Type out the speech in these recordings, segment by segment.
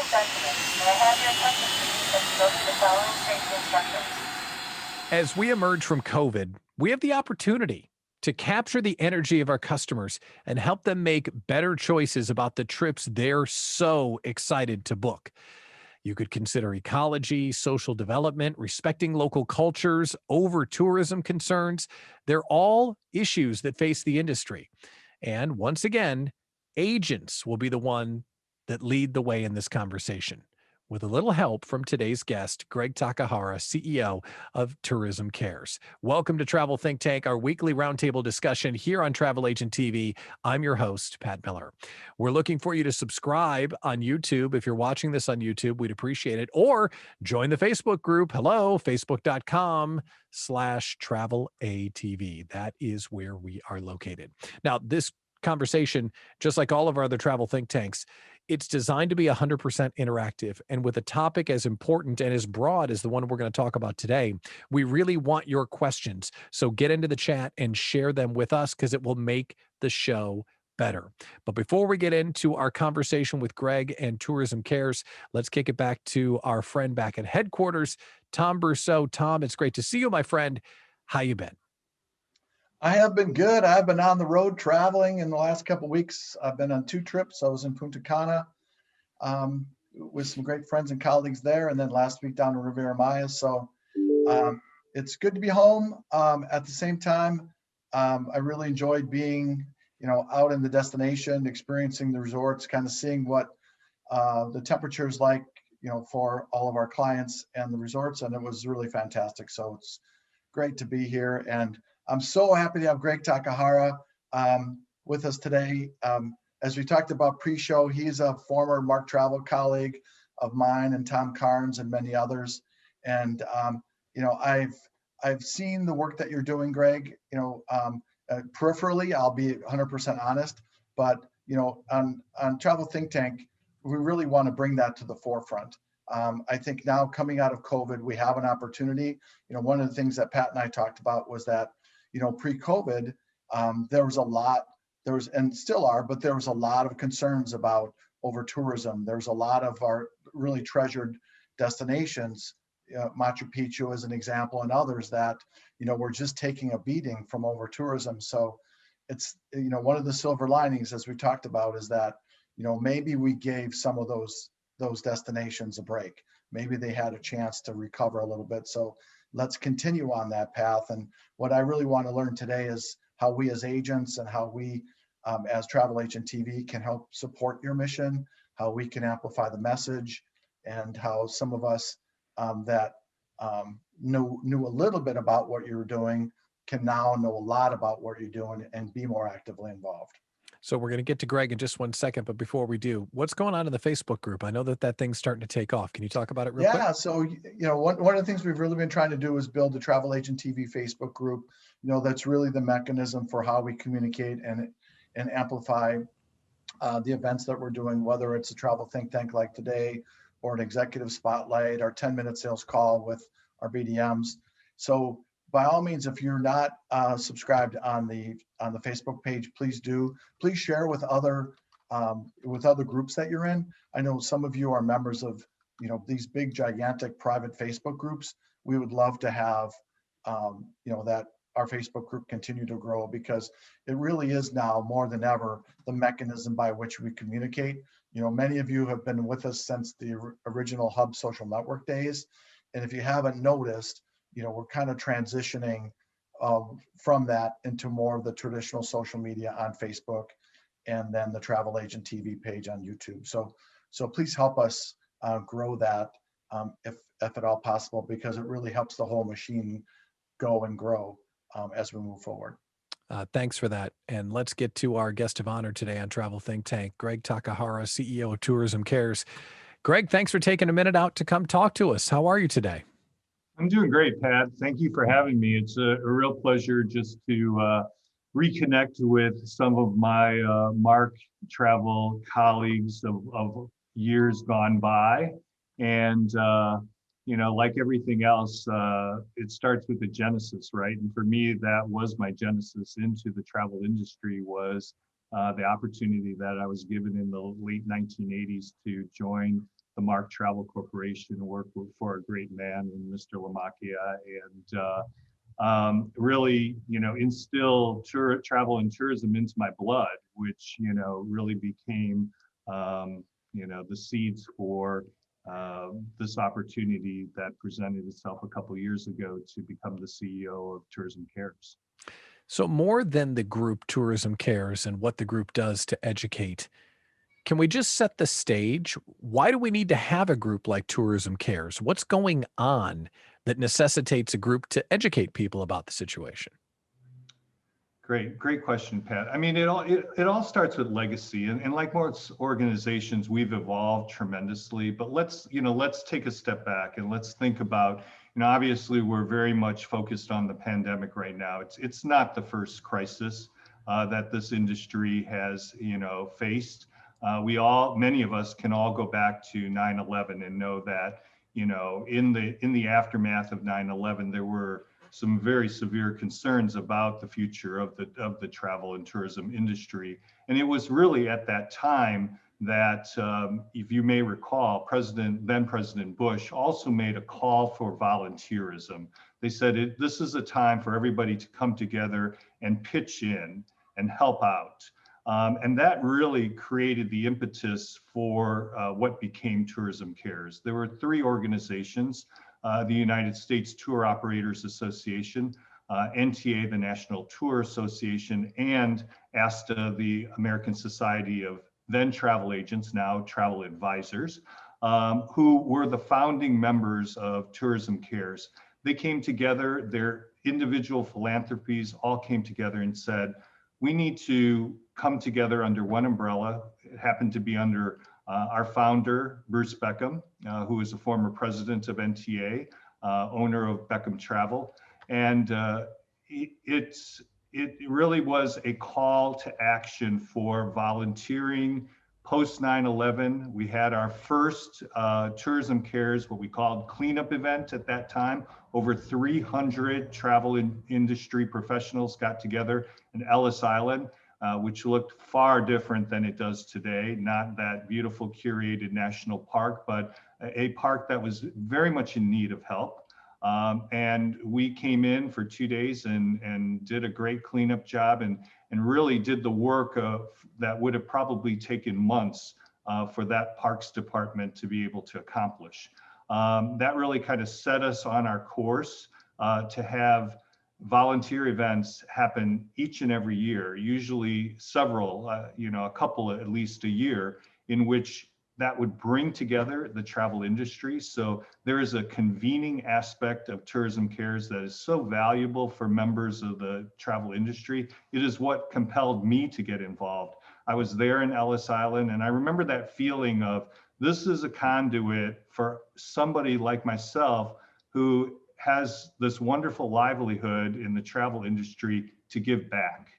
gentlemen, may I have your attention please as we go through the following safety instructions. As we emerge from COVID, we have the opportunity to capture the energy of our customers and help them make better choices about the trips they're so excited to book. You could consider ecology, social development, respecting local cultures, over tourism concerns. They're all issues that face the industry. And once again, agents will be the one that lead the way in this conversation. With a little help from today's guest, Greg Takahara, CEO of Tourism Cares. Welcome to Travel Think Tank, our weekly roundtable discussion here on Travel Agent TV. I'm your host, Pat Miller. We're looking for you to subscribe on YouTube. If you're watching this on YouTube, we'd appreciate it. Or join the Facebook group. Hello, facebook.com/travelatv. That is where we are located. Now, this conversation, just like all of our other travel think tanks, it's designed to be 100% interactive. And with a topic as important and as broad as the one we're going to talk about today, we really want your questions. So get into the chat and share them with us because it will make the show better. But before we get into our conversation with Greg and Tourism Cares, let's kick it back to our friend back at headquarters, Tom Brousseau. Tom, it's great to see you, my friend. How you been? I have been good. I've been on the road traveling in the last couple of weeks. I've been on 2 trips. I was in Punta Cana with some great friends and colleagues there, and then last week down to Riviera Maya. So it's good to be home. At the same time, I really enjoyed being, out in the destination, experiencing the resorts, kind of seeing what the temperature is like, for all of our clients and the resorts, and it was really fantastic. So it's great to be here, and I'm so happy to have Greg Takahara with us today. As we talked about pre-show, he's a former Mark Travel colleague of mine and Tom Carnes and many others. And I've seen the work that you're doing, Greg. Peripherally, I'll be 100% honest. But on Travel Think Tank, we really want to bring that to the forefront. I think now coming out of COVID, we have an opportunity. One of the things that Pat and I talked about was that pre-COVID, there was and still are, but there was a lot of concerns about over tourism. There's a lot of our really treasured destinations, Machu Picchu as an example, and others that, we're just taking a beating from over tourism. So it's, one of the silver linings, as we talked about, is that, maybe we gave some of those destinations a break. Maybe they had a chance to recover a little bit. So let's continue on that path. And what I really want to learn today is how we as agents and how we as Travel Agent TV can help support your mission, how we can amplify the message, and how some of us that knew a little bit about what you're doing can now know a lot about what you're doing and be more actively involved. So we're going to get to Greg in just one second, but before we do, what's going on in the Facebook group? I know that thing's starting to take off. Can you talk about it real quick? Yeah, so one of the things we've really been trying to do is build the Travel Agent TV Facebook group. That's really the mechanism for how we communicate and amplify the events that we're doing, whether it's a travel think tank like today, or an executive spotlight, our 10-minute sales call with our BDMs. So by all means, if you're not subscribed on the Facebook page, please do. Please share with other groups that you're in. I know some of you are members of these big, gigantic private Facebook groups. We would love to have that our Facebook group continue to grow, because it really is now more than ever the mechanism by which we communicate. Many of you have been with us since the original Hub social network days, and if you haven't noticed, we're kind of transitioning from that into more of the traditional social media on Facebook, and then the Travel Agent TV page on YouTube. So please help us grow that if at all possible, because it really helps the whole machine go and grow as we move forward. Thanks for that. And let's get to our guest of honor today on Travel Think Tank, Greg Takahara, CEO of Tourism Cares. Greg, thanks for taking a minute out to come talk to us. How are you today? I'm doing great, Pat. Thank you for having me. It's a real pleasure just to reconnect with some of my Mark Travel colleagues of years gone by. And, like everything else, it starts with the genesis, right? And for me, that was my genesis into the travel industry, was the opportunity that I was given in the late 1980s to join the Mark Travel Corporation, work for a great man in Mr. Lamacchia, and really, instill travel and tourism into my blood, which, really became, the seeds for this opportunity that presented itself a couple of years ago to become the CEO of Tourism Cares. So, more than the group Tourism Cares and what the group does to educate, can we just set the stage? Why do we need to have a group like Tourism Cares? What's going on that necessitates a group to educate people about the situation? Great question, Pat. I mean, it all starts with legacy, and like most organizations, we've evolved tremendously. But let's take a step back and let's think about, obviously we're very much focused on the pandemic right now. It's not the first crisis that this industry has faced. Many of us can all go back to 9/11 and know that in the aftermath of 9/11 there were some very severe concerns about the future of the travel and tourism industry. And it was really at that time that, if you may recall, then President Bush also made a call for volunteerism. They said this is a time for everybody to come together and pitch in and help out. And that really created the impetus for what became Tourism Cares. There were 3 organizations: the United States Tour Operators Association, NTA, the National Tour Association, and ASTA, the American Society of then Travel Agents, now Travel Advisors, who were the founding members of Tourism Cares. They came together, their individual philanthropies all came together and said, we need to come together under one umbrella. It happened to be under our founder, Bruce Beckham, who is a former president of NTA, owner of Beckham Travel. And it really was a call to action for volunteering. Post 9/11, we had our first Tourism Cares, what we called cleanup event at that time. Over 300 travel industry professionals got together in Ellis Island, which looked far different than it does today. Not that beautiful curated national park, but a park that was very much in need of help. And we came in for 2 days and did a great cleanup job and really did the work that would have probably taken months for that parks department to be able to accomplish. That really kind of set us on our course to have volunteer events happen each and every year, usually several, a couple at least a year, in which that would bring together the travel industry. So there is a convening aspect of Tourism Cares that is so valuable for members of the travel industry. It is what compelled me to get involved. I was there in Ellis Island, and I remember that feeling of, this is a conduit for somebody like myself who has this wonderful livelihood in the travel industry to give back.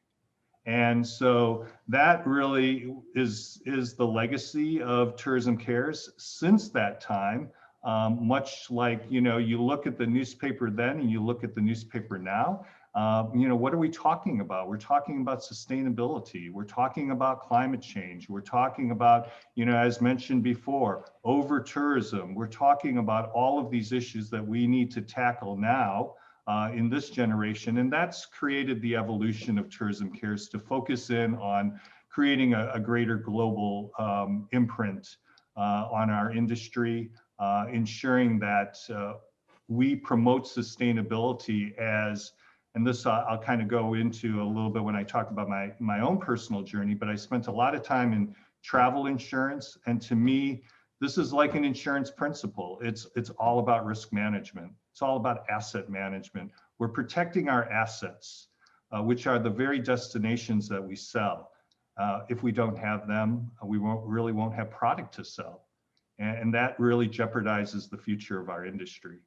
And so that really is the legacy of Tourism Cares since that time. Much like, you look at the newspaper then and you look at the newspaper now, what are we talking about? We're talking about sustainability. We're talking about climate change. We're talking about, as mentioned before, over tourism. We're talking about all of these issues that we need to tackle now in this generation. And that's created the evolution of Tourism Cares to focus in on creating a greater global imprint on our industry, ensuring that we promote sustainability as, and this I'll kind of go into a little bit when I talk about my own personal journey, but I spent a lot of time in travel insurance. And to me, this is like an insurance principle. It's all about risk management. It's all about asset management. We're protecting our assets, which are the very destinations that we sell. If we don't have them, we won't have product to sell. And that really jeopardizes the future of our industry.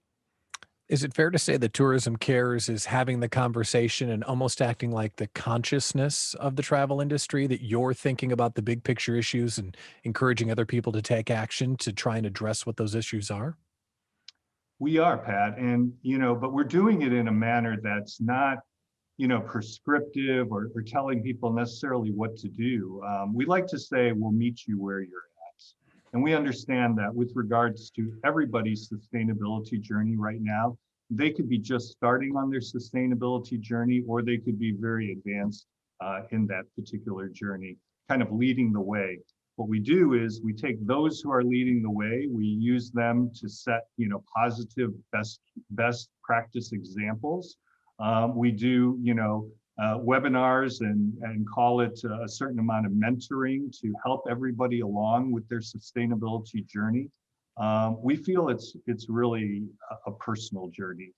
Is it fair to say that Tourism Cares is having the conversation and almost acting like the consciousness of the travel industry, that you're thinking about the big picture issues and encouraging other people to take action to try and address what those issues are? We are, Pat, and but we're doing it in a manner that's not, prescriptive or telling people necessarily what to do. We like to say, we'll meet you where you're at. And we understand that with regards to everybody's sustainability journey right now, they could be just starting on their sustainability journey, or they could be very advanced in that particular journey, kind of leading the way. What we do is we take those who are leading the way, we use them to set, positive best practice examples. We do, webinars and call it a certain amount of mentoring to help everybody along with their sustainability journey. We feel it's really a personal journey.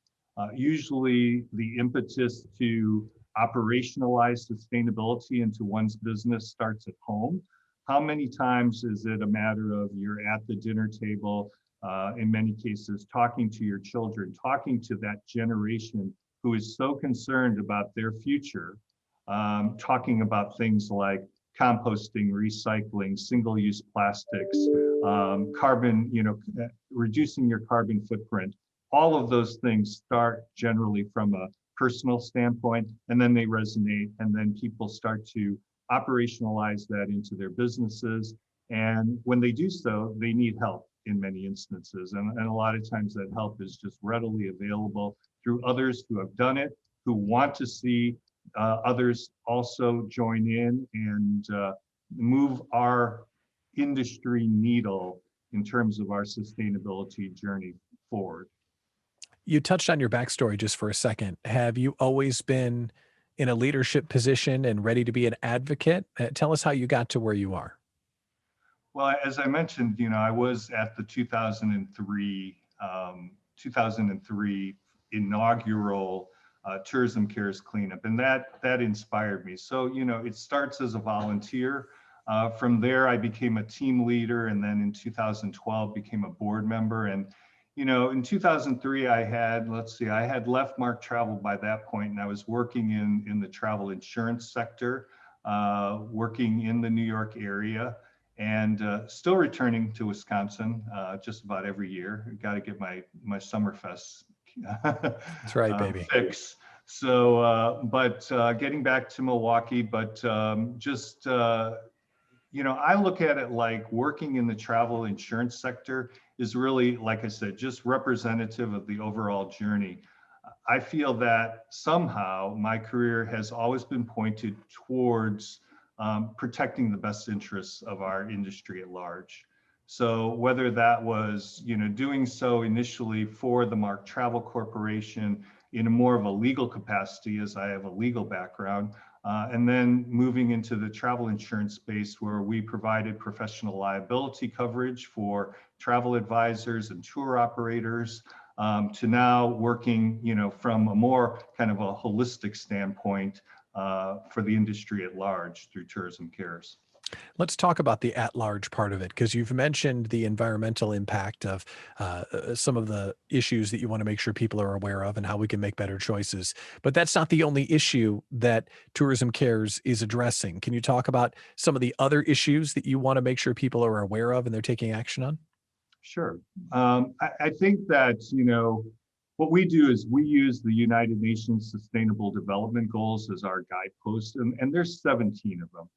Usually the impetus to operationalize sustainability into one's business starts at home. How many times is it a matter of you're at the dinner table, in many cases, talking to your children, talking to that generation who is so concerned about their future, talking about things like composting, recycling, single-use plastics, carbon, reducing your carbon footprint. All of those things start generally from a personal standpoint, and then they resonate, and then people start to operationalize that into their businesses. And when they do so, they need help in many instances. And a lot of times that help is just readily available through others who have done it, who want to see others also join in and move our industry needle in terms of our sustainability journey forward. You touched on your backstory just for a second. Have you always been in a leadership position and ready to be an advocate? Tell us how you got to where you are. Well, as I mentioned, I was at the 2003 inaugural Tourism Cares cleanup, and that inspired me. So, it starts as a volunteer. From there, I became a team leader, and then in 2012 became a board member. And in 2003, I had left Mark Travel by that point, and I was working in the travel insurance sector, working in the New York area, and still returning to Wisconsin just about every year. Got to get my Summerfest That's right, baby. fix. So, but getting back to Milwaukee, but I look at it like working in the travel insurance sector is really, like I said, just representative of the overall journey. I feel that somehow my career has always been pointed towards protecting the best interests of our industry at large. So whether that was, doing so initially for the Mark Travel Corporation in a more of a legal capacity, as I have a legal background, and then moving into the travel insurance space where we provided professional liability coverage for travel advisors and tour operators, to now working, from a more kind of a holistic standpoint for the industry at large through Tourism Cares. Let's talk about the at-large part of it, because you've mentioned the environmental impact of some of the issues that you want to make sure people are aware of and how we can make better choices. But that's not the only issue that Tourism Cares is addressing. Can you talk about some of the other issues that you want to make sure people are aware of and they're taking action on? Sure. I think that, what we do is we use the United Nations Sustainable Development Goals as our guidepost, and there's 17 of them.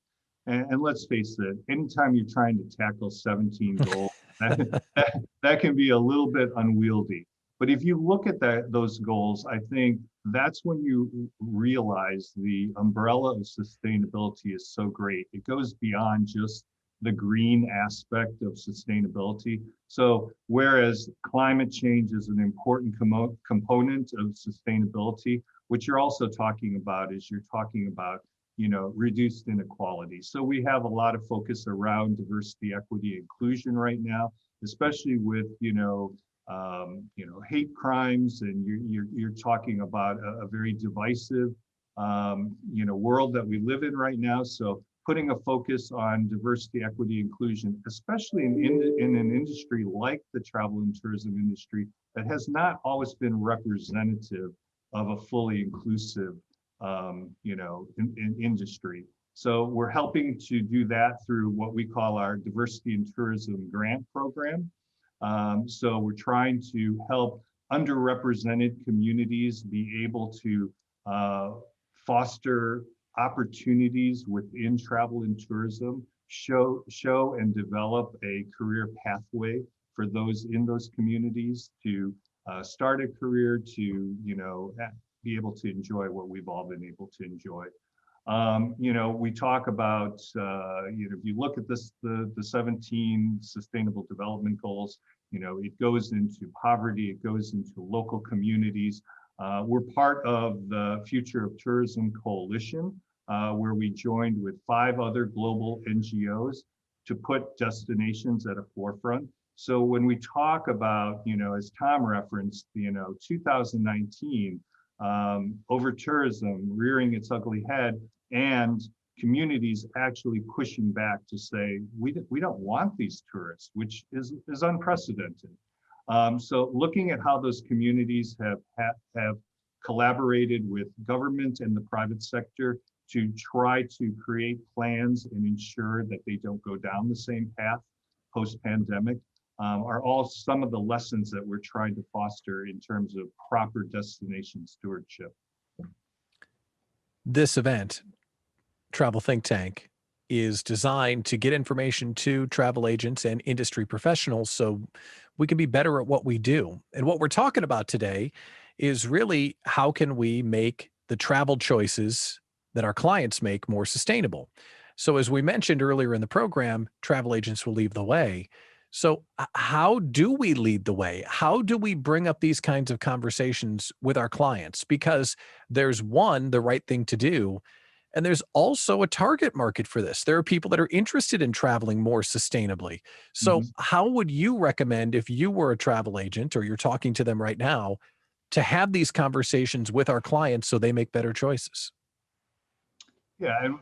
And let's face it, anytime you're trying to tackle 17 goals, that can be a little bit unwieldy. But if you look at those goals, I think that's when you realize the umbrella of sustainability is so great. It goes beyond just the green aspect of sustainability. So whereas climate change is an important component of sustainability, what you're also talking about is you're talking about reduced inequality. So we have a lot of focus around diversity, equity, inclusion right now, especially with hate crimes, and you're talking about a very divisive world that we live in right now. So putting a focus on diversity, equity, inclusion, especially in an industry like the travel and tourism industry that has not always been representative of a fully inclusive in industry. So we're helping to do that through what we call our diversity and tourism grant program. So we're trying to help underrepresented communities be able to foster opportunities within travel and tourism show and develop a career pathway for those in those communities to start a career, to be able to enjoy what we've all been able to enjoy. We talk about, if you look at this, the 17 Sustainable Development Goals, it goes into poverty, it goes into local communities. We're part of the Future of Tourism Coalition, where we joined with 5 other global NGOs to put destinations at a forefront. So when we talk about, as Tom referenced, 2019, over tourism rearing its ugly head, and communities actually pushing back to say, we don't want these tourists, which is unprecedented. So looking at how those communities have collaborated with government and the private sector to try to create plans and ensure that they don't go down the same path post-pandemic are all some of the lessons that we're trying to foster in terms of proper destination stewardship. This event, Travel Think Tank, is designed to get information to travel agents and industry professionals so we can be better at what we do. And what we're talking about today is really how can we make the travel choices that our clients make more sustainable. So as we mentioned earlier in the program, travel agents will lead the way. So how do we lead the way? How do we bring up these kinds of conversations with our clients? Because there's one, the right thing to do, and there's also a target market for this. There are people that are interested in traveling more sustainably. So how would you recommend, if you were a travel agent or you're talking to them right now, to have these conversations with our clients so they make better choices? Yeah, and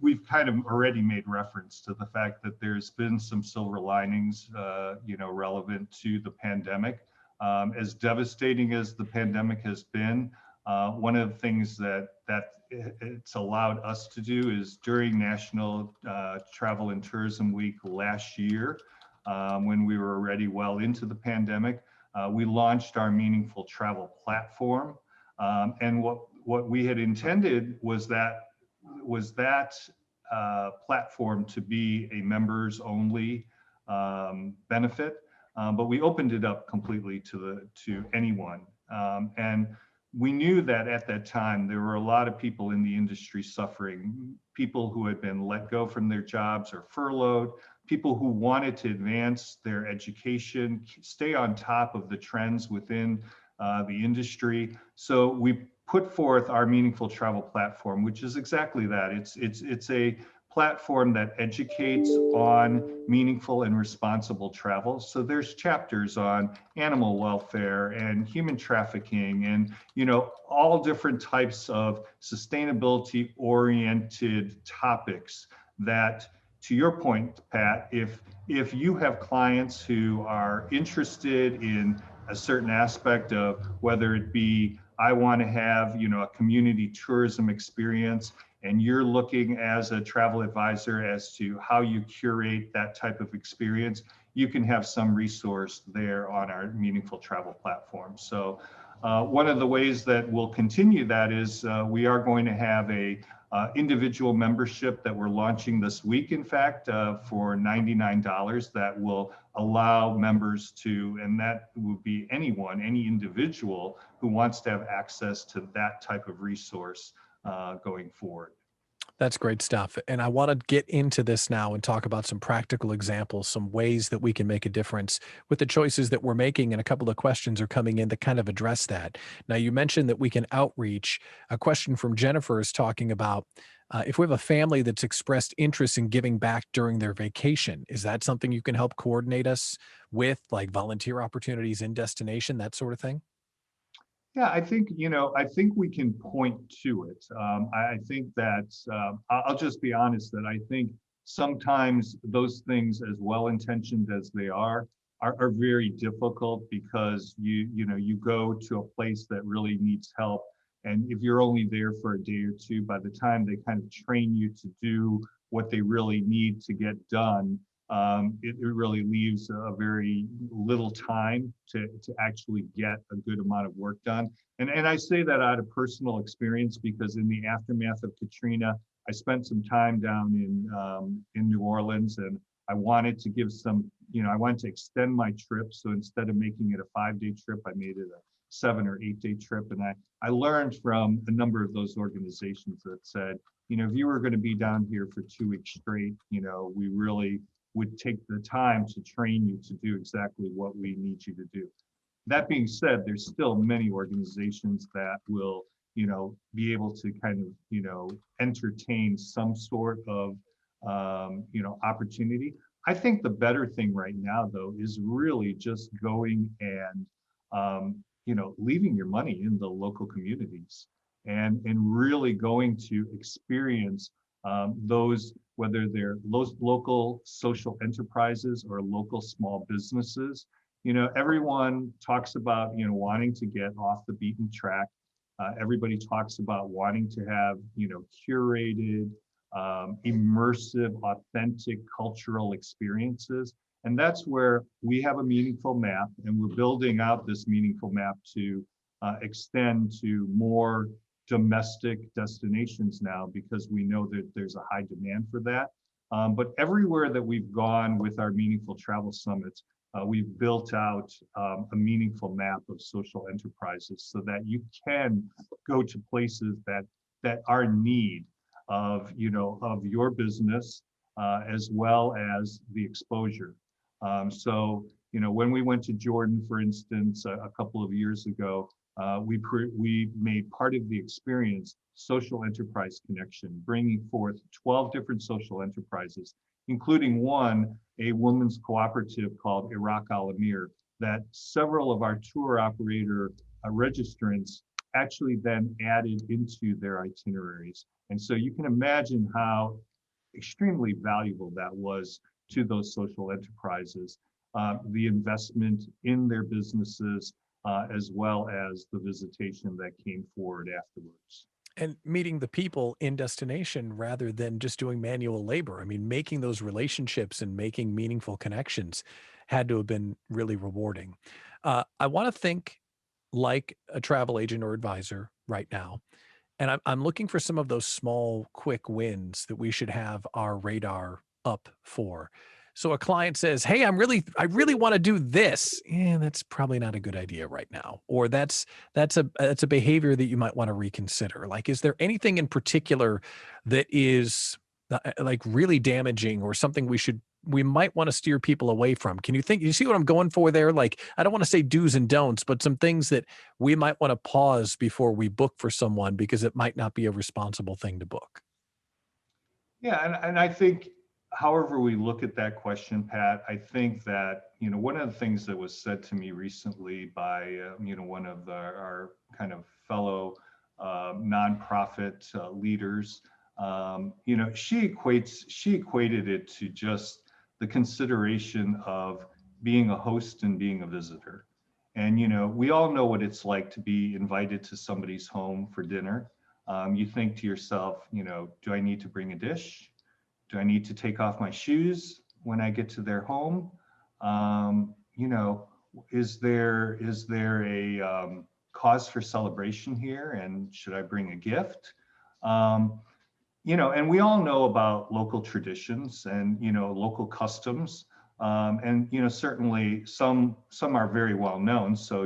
we've kind of already made reference to the fact that there's been some silver linings, relevant to the pandemic. As devastating as the pandemic has been, one of the things that it's allowed us to do is during National Travel and Tourism Week last year, when we were already well into the pandemic, we launched our Meaningful Travel platform, and what we had intended was that platform to be a members only benefit, but we opened it up completely to anyone. And we knew that at that time there were a lot of people in the industry suffering, people who had been let go from their jobs or furloughed, people who wanted to advance their education, stay on top of the trends within the industry. So we put forth our Meaningful Travel platform, which is exactly that. It's a platform that educates on meaningful and responsible travel. So there's chapters on animal welfare and human trafficking and all different types of sustainability oriented topics that, to your point, Pat, if you have clients who are interested in a certain aspect of whether it be I want to have a community tourism experience, and you're looking as a travel advisor as to how you curate that type of experience, you can have some resource there on our Meaningful Travel platform. So one of the ways that we'll continue that is we are going to have a individual membership that we're launching this week, in fact, for $99 that will allow members to, and that would be anyone, any individual who wants to have access to that type of resource going forward. That's great stuff. And I want to get into this now and talk about some practical examples, some ways that we can make a difference with the choices that we're making. And a couple of questions are coming in that kind of address that. Now, you mentioned that we can outreach. A question from Jennifer is talking about if we have a family that's expressed interest in giving back during their vacation, is that something you can help coordinate us with, like volunteer opportunities in destination, that sort of thing? Yeah, I think we can point to it. I think that I'll just be honest that I think sometimes those things, as well-intentioned as they are very difficult because you go to a place that really needs help, and if you're only there for a day or two, by the time they kind of train you to do what they really need to get done, it really leaves a very little time to actually get a good amount of work done. And I say that out of personal experience because in the aftermath of Katrina, I spent some time down in New Orleans, and I wanted to give some, I wanted to extend my trip. So instead of making it a 5-day trip, I made it a 7 or 8-day trip. And I learned from a number of those organizations that said, if you were going to be down here for 2 weeks straight, we really would take the time to train you to do exactly what we need you to do. That being said, there's still many organizations that will, be able to kind of, entertain some sort of, opportunity. I think the better thing right now, though, is really just going and, leaving your money in the local communities and really going to experience those, whether they're those local social enterprises or local small businesses. Everyone talks about, wanting to get off the beaten track. Everybody talks about wanting to have, curated, immersive, authentic cultural experiences. And that's where we have a meaningful map, and we're building out this meaningful map to extend to more domestic destinations now, because we know that there's a high demand for that. But everywhere that we've gone with our meaningful travel summits, we've built out a meaningful map of social enterprises so that you can go to places that are in need of, of your business, as well as the exposure. So, when we went to Jordan, for instance, a couple of years ago, we made part of the experience social enterprise connection, bringing forth 12 different social enterprises, including one, a women's cooperative called Iraq Al Amir, that several of our tour operator registrants actually then added into their itineraries. And so you can imagine how extremely valuable that was to those social enterprises, the investment in their businesses, as well as the visitation that came forward afterwards. And meeting the people in destination rather than just doing manual labor. I mean, making those relationships and making meaningful connections had to have been really rewarding. I want to think like a travel agent or advisor right now. And I'm looking for some of those small, quick wins that we should have our radar up for. So a client says, "Hey, I really want to do this." And that's probably not a good idea right now. Or that's a behavior that you might want to reconsider. Like, is there anything in particular that is like really damaging or something we might want to steer people away from? You see what I'm going for there? Like, I don't want to say do's and don'ts, but some things that we might want to pause before we book for someone because it might not be a responsible thing to book. Yeah, and I think, however we look at that question, Pat, I think that, one of the things that was said to me recently by, one of our kind of fellow nonprofit leaders, she equated it to just the consideration of being a host and being a visitor. And, we all know what it's like to be invited to somebody's home for dinner. You think to yourself, do I need to bring a dish? Do I need to take off my shoes when I get to their home? Is there a cause for celebration here? And should I bring a gift? And we all know about local traditions and, local customs. And, certainly some are very well known. So,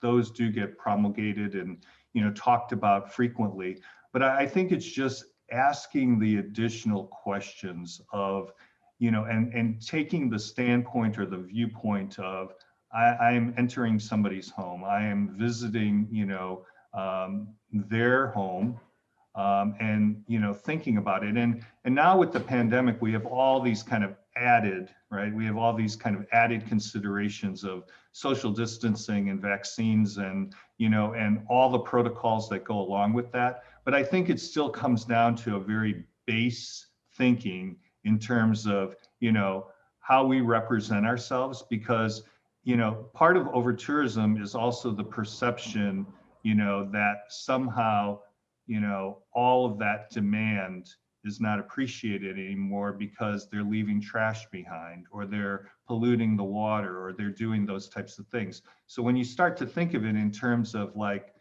those do get promulgated and, talked about frequently. But I think it's just asking the additional questions of, and taking the standpoint or the viewpoint of, I am entering somebody's home. I am visiting, their home. And thinking about it, and now with the pandemic, we have all these kind of added, right? We have all these kind of added considerations of social distancing and vaccines, and and all the protocols that go along with that. But I think it still comes down to a very base thinking in terms of how we represent ourselves, because part of over tourism is also the perception that somehow all of that demand is not appreciated anymore because they're leaving trash behind, or they're polluting the water, or they're doing those types of things. So when you start to think of it in terms of like,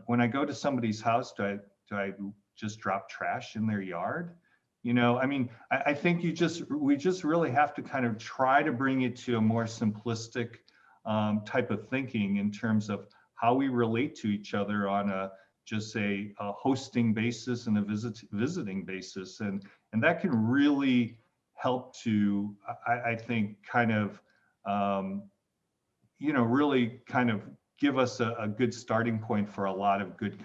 when I go to somebody's house, do I just drop trash in their yard. You know, I mean, I think we just really have to kind of try to bring it to a more simplistic type of thinking in terms of how we relate to each other on a hosting basis and a visiting basis, and that can really help to, I think, kind of really kind of give us a good starting point for a lot of good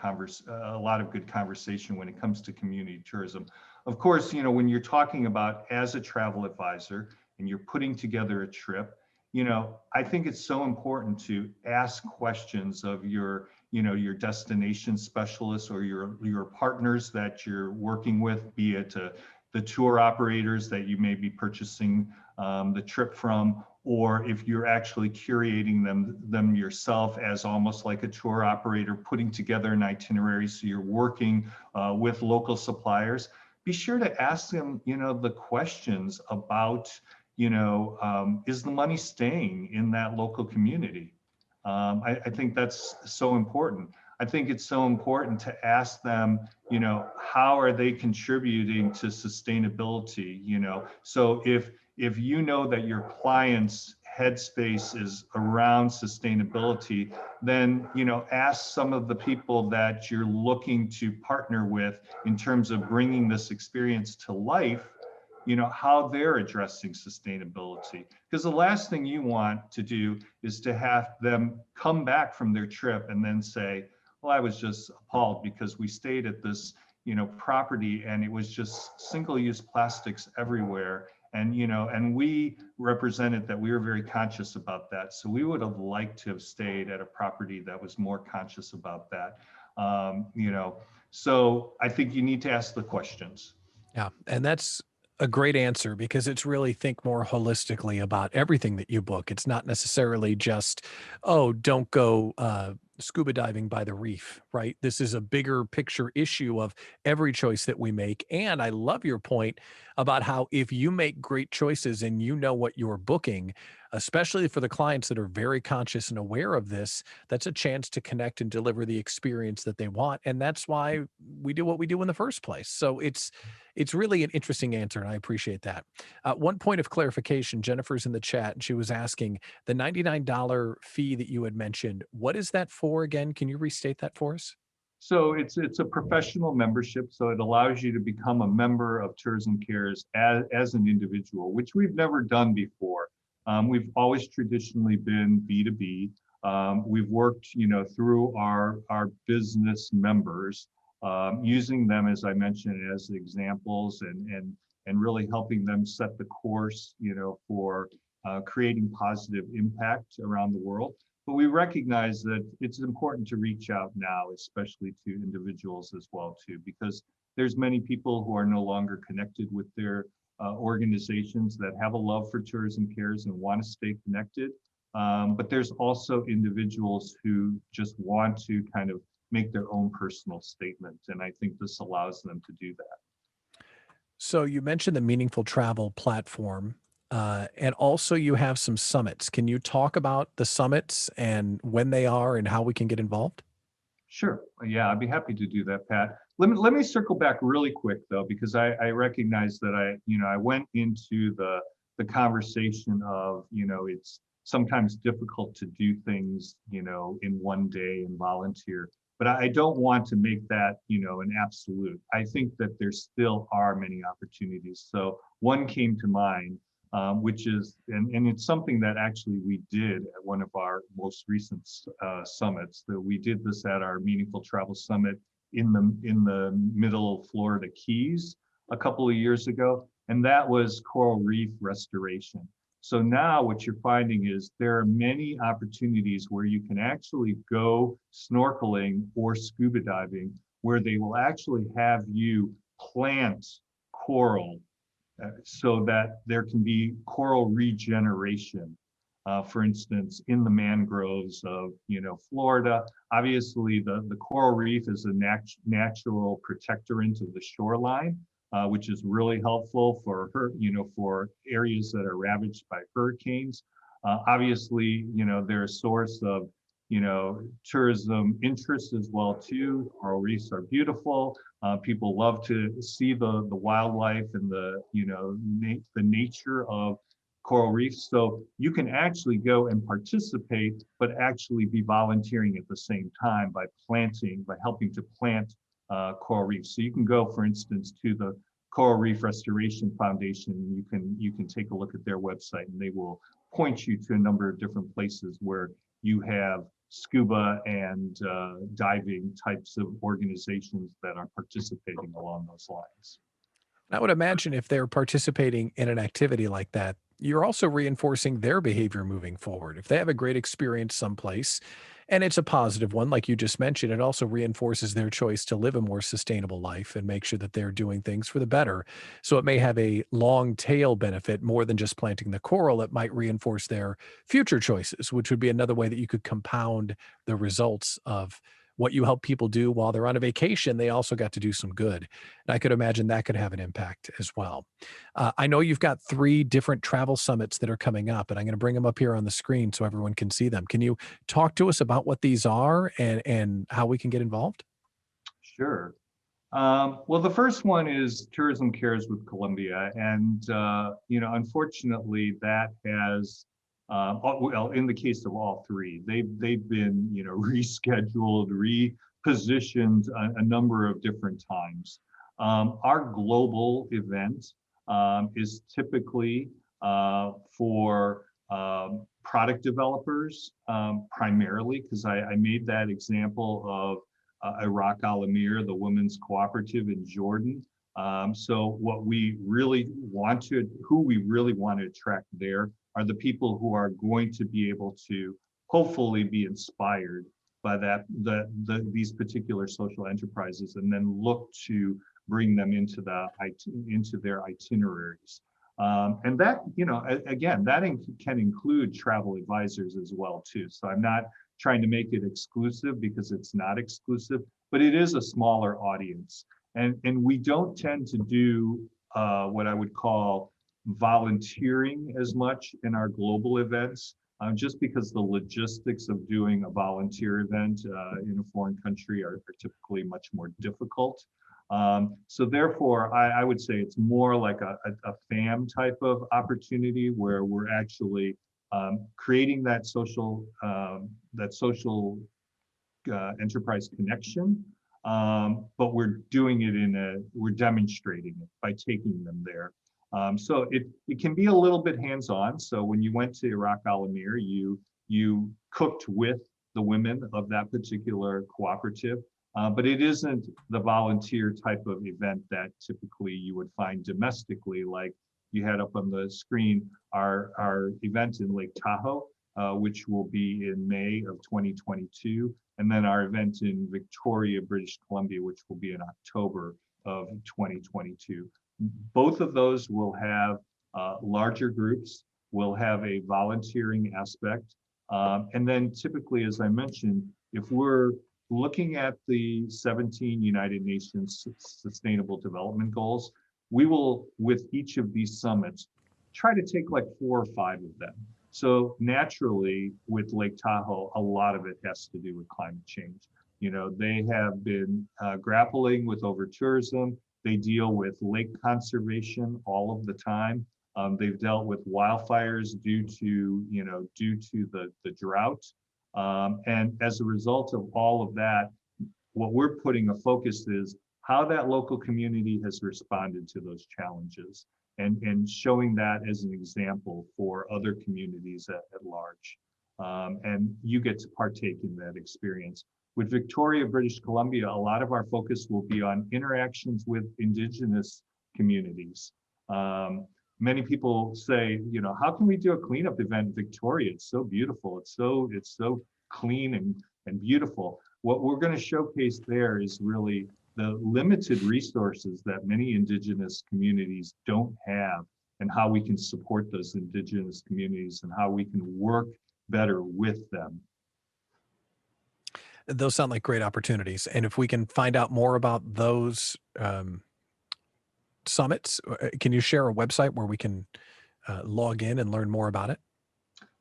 conversation when it comes to community tourism. Of course, you know, when you're talking about as a travel advisor and you're putting together a trip, you know, I think it's so important to ask questions of your, you know, your destination specialists or your partners that you're working with, be it the tour operators that you may be purchasing the trip from, or if you're actually curating them yourself as almost like a tour operator, putting together an itinerary. So you're working with local suppliers. Be sure to ask them, you know, the questions about, you know, is the money staying in that local community? I think that's so important. I think it's so important to ask them, you know, how are they contributing to sustainability? You know, so if you know that your client's headspace is around sustainability, then, you know, ask some of the people that you're looking to partner with in terms of bringing this experience to life, you know, how they're addressing sustainability. Because the last thing you want to do is to have them come back from their trip and then say, well, I was just appalled because we stayed at this, you know, property and it was just single-use plastics everywhere. And, you know, and we represented that we were very conscious about that. So we would have liked to have stayed at a property that was more conscious about that. You know, so I think you need to ask the questions. Yeah. And that's a great answer because it's really think more holistically about everything that you book. It's not necessarily just, oh, don't go scuba diving by the reef, right? This is a bigger picture issue of every choice that we make. And I love your point about how if you make great choices and you know what you're booking, especially for the clients that are very conscious and aware of this, that's a chance to connect and deliver the experience that they want. And that's why we do what we do in the first place. So it's really an interesting answer, and I appreciate that. One point of clarification, Jennifer's in the chat, and she was asking the $99 fee that you had mentioned. What is that for again? Can you restate that for us? So it's a professional membership. So it allows you to become a member of Tourism Cares as an individual, which we've never done before. We've always traditionally been B2B. We've worked, you know, through our business members, using them, as I mentioned, as examples and really helping them set the course, you know, for creating positive impact around the world. But we recognize that it's important to reach out now, especially to individuals as well too, because there's many people who are no longer connected with their organizations that have a love for Tourism Cares and want to stay connected. But there's also individuals who just want to kind of make their own personal statement. And I think this allows them to do that. So you mentioned the Meaningful Travel platform, and also you have some summits. Can you talk about the summits and when they are and how we can get involved? Sure. Yeah, I'd be happy to do that, Pat. Let me circle back really quick though, because I recognize that I went into the conversation of, you know, it's sometimes difficult to do things, you know, in one day and volunteer. But I don't want to make that, you know, an absolute. I think that there still are many opportunities. So one came to mind, which is, and it's something that actually we did at one of our most recent summits. That we did this at our Meaningful Travel Summit in the middle Florida Keys a couple of years ago, and that was coral reef restoration. So now what you're finding is there are many opportunities where you can actually go snorkeling or scuba diving, where they will actually have you plant coral so that there can be coral regeneration. For instance, in the mangroves of, you know, Florida, obviously the coral reef is a natural protectorant of the shoreline, which is really helpful for for areas that are ravaged by hurricanes. Obviously, you know, they're a source of, you know, tourism interest as well too. Coral reefs are beautiful, People love to see the wildlife and the the nature of coral reefs. So you can actually go and participate, but actually be volunteering at the same time by helping to plant coral reefs. So you can go, for instance, to the Coral Reef Restoration Foundation. You can take a look at their website, and they will point you to a number of different places where you have scuba and diving types of organizations that are participating along those lines. I would imagine if they're participating in an activity like that, you're also reinforcing their behavior moving forward. If they have a great experience someplace and it's a positive one, like you just mentioned, it also reinforces their choice to live a more sustainable life and make sure that they're doing things for the better. So it may have a long tail benefit more than just planting the coral. It might reinforce their future choices, which would be another way that you could compound the results of what you help people do while they're on a vacation. They also got to do some good. And I could imagine that could have an impact as well. I know you've got 3 different travel summits that are coming up, and I'm going to bring them up here on the screen so everyone can see them. Can you talk to us about what these are and how we can get involved? Sure. Well, the first one is Tourism Cares with Colombia, and unfortunately, that has, well, in the case of all 3, they've been rescheduled, repositioned a number of different times. Our global event is typically for product developers primarily, because I made that example of Iraq Al Amir, the women's cooperative in Jordan. So who we really want to attract there are the people who are going to be able to hopefully be inspired by these particular social enterprises, and then look to bring them into their itineraries. And that, again, that can include travel advisors as well too. So I'm not trying to make it exclusive, because it's not exclusive, but it is a smaller audience. And we don't tend to do what I would call volunteering as much in our global events, just because the logistics of doing a volunteer event in a foreign country are typically much more difficult. So therefore, I would say it's more like a FAM type of opportunity, where we're actually creating that social enterprise connection, but we're doing it we're demonstrating it by taking them there. So it can be a little bit hands-on. So when you went to Iraq Al Amir, you cooked with the women of that particular cooperative. But it isn't the volunteer type of event that typically you would find domestically, like you had up on the screen, our event in Lake Tahoe, which will be in May of 2022, and then our event in Victoria, British Columbia, which will be in October of 2022. Both of those will have larger groups, will have a volunteering aspect, and then typically, as I mentioned, if we're looking at the 17 United Nations Sustainable Development Goals, we will, with each of these summits, try to take like 4 or 5 of them. So naturally, with Lake Tahoe, a lot of it has to do with climate change. They have been grappling with over-tourism. They deal with lake conservation all of the time. They've dealt with wildfires due to the drought. And as a result of all of that, what we're putting a focus is how that local community has responded to those challenges, and showing that as an example for other communities at large. And you get to partake in that experience. With Victoria, British Columbia, a lot of our focus will be on interactions with Indigenous communities. Many people say, how can we do a cleanup event in Victoria? It's so beautiful. It's so clean and beautiful. What we're going to showcase there is really the limited resources that many Indigenous communities don't have, and how we can support those Indigenous communities and how we can work better with them. Those sound like great opportunities. And if we can find out more about those summits, can you share a website where we can log in and learn more about it?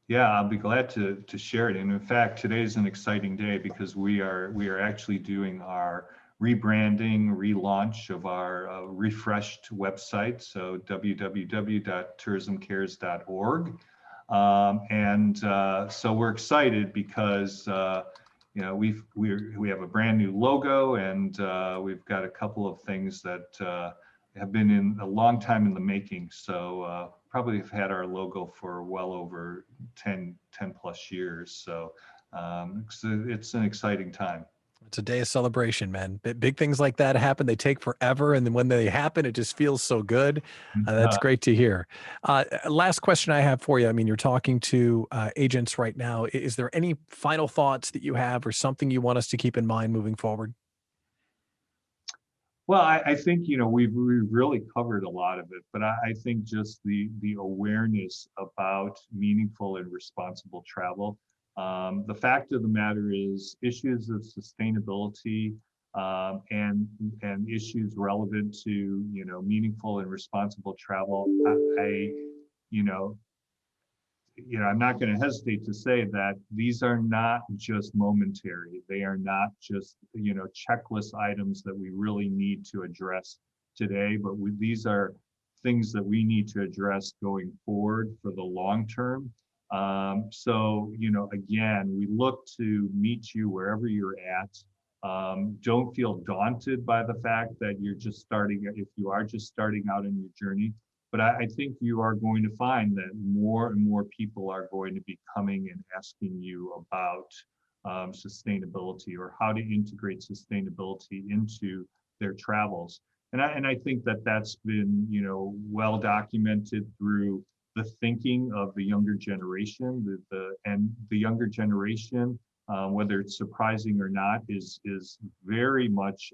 Yeah, I'll be glad to share it. And in fact, today is an exciting day, because we are actually doing our rebranding, relaunch of our refreshed website, so www.tourismcares.org. So we're excited because we have a brand new logo, and we've got a couple of things that have been in a long time in the making. So probably have had our logo for well over 10 plus years. So it's an exciting time. It's a day of celebration, man. Big things like that happen. They take forever. And then when they happen, it just feels so good. That's great to hear. Last question I have for you. I mean, you're talking to agents right now. Is there any final thoughts that you have or something you want us to keep in mind moving forward? Well, I think, we've really covered a lot of it, but I think just the awareness about meaningful and responsible travel. The fact of the matter is issues of sustainability and issues relevant to, meaningful and responsible travel. I'm not going to hesitate to say that these are not just momentary. They are not just, checklist items that we really need to address today, but these are things that we need to address going forward for the long term. Again, we look to meet you wherever you're at. Don't feel daunted by the fact that you're just starting, if you are just starting out in your journey. But I think you are going to find that more and more people are going to be coming and asking you about sustainability or how to integrate sustainability into their travels. And I think that that's been, well documented through the thinking of the younger generation. The younger generation, whether it's surprising or not, is very much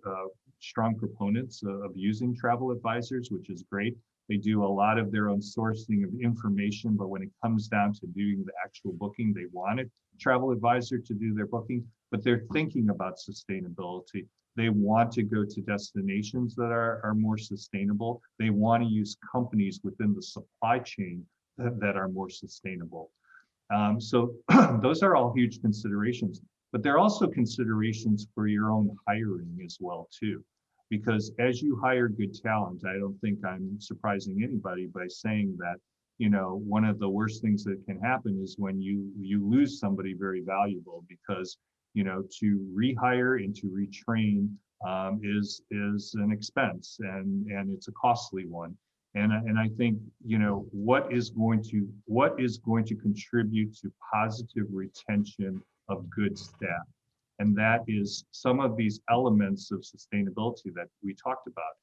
strong proponents of using travel advisors, which is great. They do a lot of their own sourcing of information, but when it comes down to doing the actual booking, they want a travel advisor to do their booking, but they're thinking about sustainability. They want to go to destinations that are more sustainable. They want to use companies within the supply chain that are more sustainable. So those are all huge considerations, but they're also considerations for your own hiring as well, too. Because as you hire good talent, I don't think I'm surprising anybody by saying that, one of the worst things that can happen is when you lose somebody very valuable, because, to rehire and to retrain is an expense, and it's a costly one. And I think, what is going to contribute to positive retention of good staff? And that is some of these elements of sustainability that we talked about: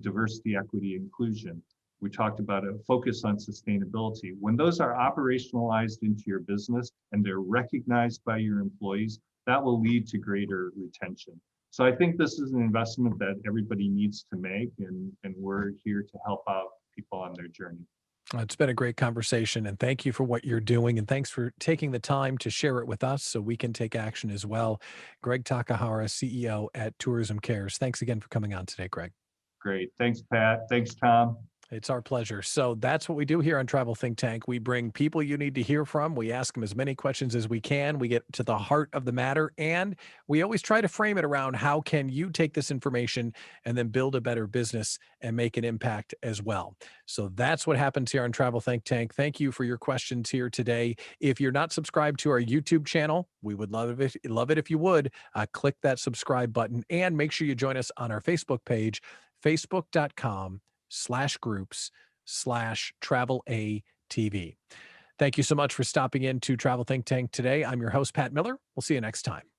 diversity, equity, inclusion. We talked about a focus on sustainability. When those are operationalized into your business and they're recognized by your employees, that will lead to greater retention. So I think this is an investment that everybody needs to make, and we're here to help out people on their journey. It's been a great conversation, and thank you for what you're doing, and thanks for taking the time to share it with us so we can take action as well. Greg Takahara, CEO at Tourism Cares. Thanks again for coming on today, Greg. Great. Thanks, Pat. Thanks, Tom. It's our pleasure. So that's what we do here on Travel Think Tank. We bring people you need to hear from. We ask them as many questions as we can. We get to the heart of the matter, and we always try to frame it around how can you take this information and then build a better business and make an impact as well. So that's what happens here on Travel Think Tank. Thank you for your questions here today. If you're not subscribed to our YouTube channel, we would love it if you would. Click that subscribe button and make sure you join us on our Facebook page, facebook.com/groups/travel ATV. Thank you so much for stopping in to Travel Think Tank today. I'm your host, Pat Miller. We'll see you next time.